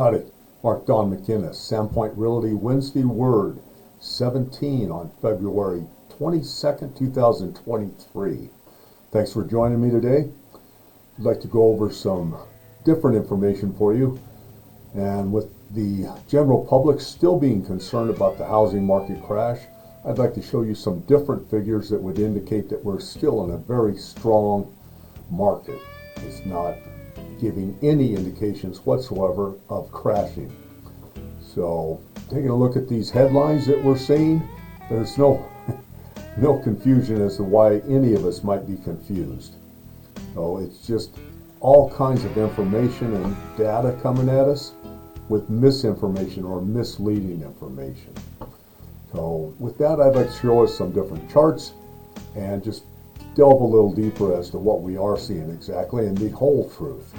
Howdy, Mark Don McInnes, Sandpoint Realty, Wednesday Word, 17 on February 22nd, 2023. Thanks for joining me today. I'd like to go over some different information for you. And with the general public still being concerned about the housing market crash, I'd like to show you some different figures that would indicate that we're still in a very strong market. It's not giving any indications whatsoever of crashing. So taking a look at these headlines that we're seeing, there's no confusion as to why any of us might be confused. So it's just all kinds of information and data coming at us with misinformation or misleading information. So with that, I'd like to show us some different charts and just delve a little deeper as to what we are seeing exactly and the whole truth.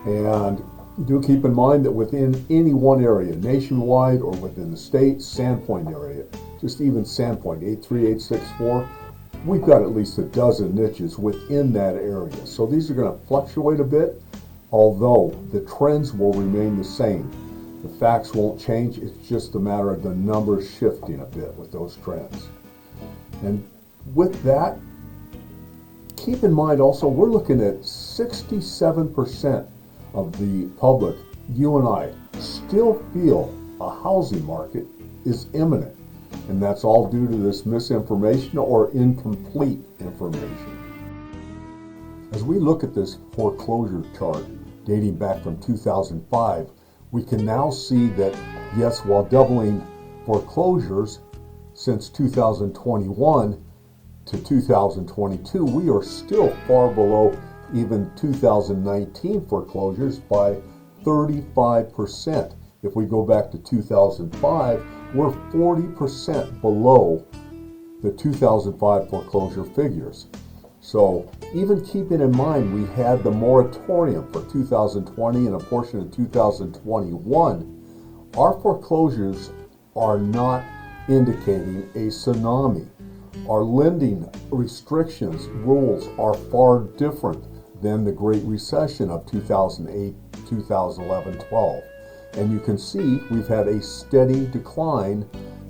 And do keep in mind that within any one area, nationwide or within the state, Sandpoint area, just even Sandpoint 83864, we've got at least a dozen niches within that area. So these are going to fluctuate a bit, although the trends will remain the same. The facts won't change. It's just a matter of the numbers shifting a bit with those trends. And with that, keep in mind also, we're looking at 67% of the public, you and I, still feel a housing market is imminent. And that's all due to this misinformation or incomplete information. As we look at this foreclosure chart dating back from 2005, we can now see that, yes, while doubling foreclosures since 2021 to 2022, we are still far below even 2019 foreclosures by 35%. If we go back to 2005, we're 40% below the 2005 foreclosure figures. So even keeping in mind we had the moratorium for 2020 and a portion of 2021, our foreclosures are not indicating a tsunami. Our lending restrictions, rules are far different than the Great Recession of 2008, 2011, 12. And you can see we've had a steady decline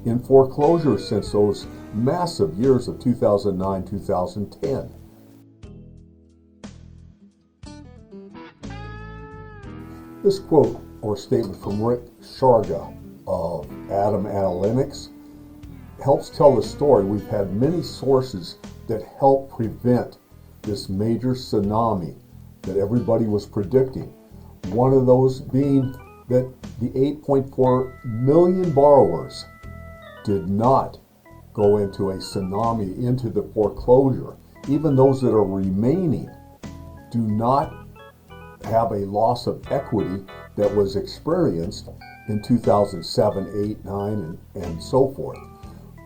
in foreclosures since those massive years of 2009, 2010. This quote or statement from Rick Sharga of Adam Analytics helps tell the story. We've had many sources that help prevent this major tsunami that everybody was predicting. One of those being that the 8.4 million borrowers did not go into a tsunami, into the foreclosure. Even those that are remaining do not have a loss of equity that was experienced in 2007, 8, 9, and so forth.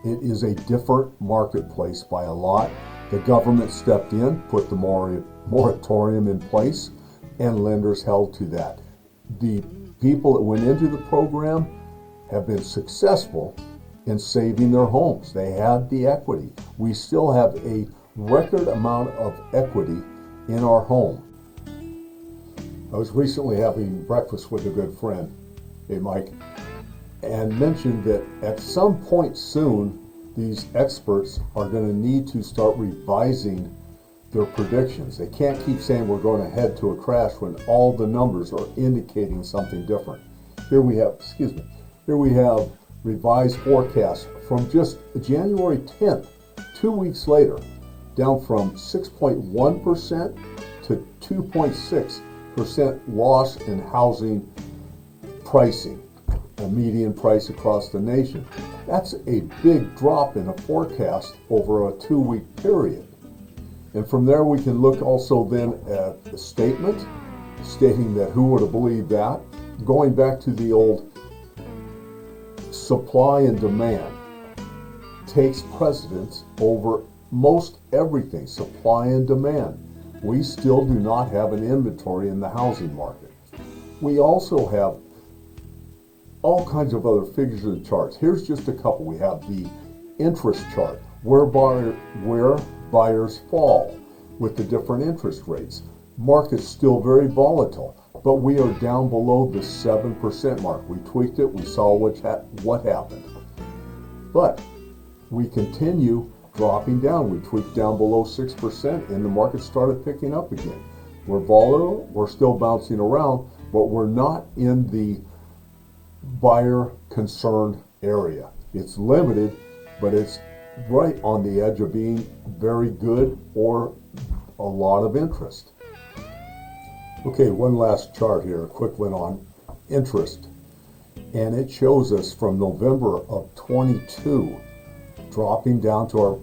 It is a different marketplace by a lot. The government stepped in, put the moratorium in place, and lenders held to that. The people that went into the program have been successful in saving their homes. They had the equity. We still have a record amount of equity in our home. I was recently having breakfast with a good friend, hey Mike, and mentioned that at some point soon, these experts are going to need to start revising their predictions. They can't keep saying we're going to head to a crash when all the numbers are indicating something different. Here we have revised forecasts from just January 10th, 2 weeks later, down from 6.1% to 2.6% loss in housing pricing, a median price across the nation. That's a big drop in a forecast over a 2-week period. And from there we can look also then at the statement stating that who would have believed that, going back to the old supply and demand takes precedence over most everything, supply and demand. We still do not have an inventory in the housing market. We also have all kinds of other figures and charts. Here's just a couple. We have the interest chart, where buyers fall with the different interest rates. Market's still very volatile. but we are down below the 7% mark. We tweaked it, we saw what happened. But we continue dropping down. We tweaked down below 6% and the market started picking up again. We're volatile, we're still bouncing around, but we're not in the buyer concerned area. It's limited, but it's right on the edge of being very good or a lot of interest. Okay, one last chart here, a quick one on interest. And it shows us from November of 22 dropping down to our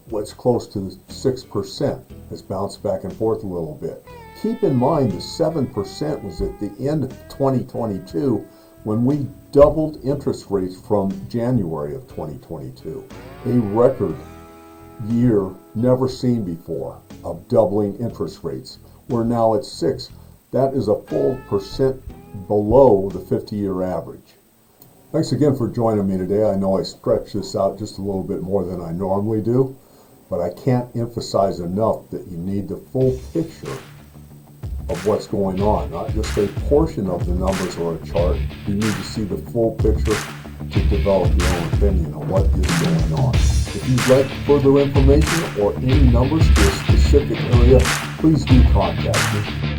what's close to 6%. It's bounced back and forth a little bit. Keep in mind the 7% was at the end of 2022 when we doubled interest rates from January of 2022. A record year never seen before of doubling interest rates. We're now at 6. That is a full percent below the 50-year average. Thanks again for joining me today. I know I stretched this out just a little bit more than I normally do, but I can't emphasize enough that you need the full picture of what's going on, not just a portion of the numbers or a chart. You need to see the full picture to develop your own opinion on what is going on. If you'd like further information or any numbers to a specific area, please do contact me.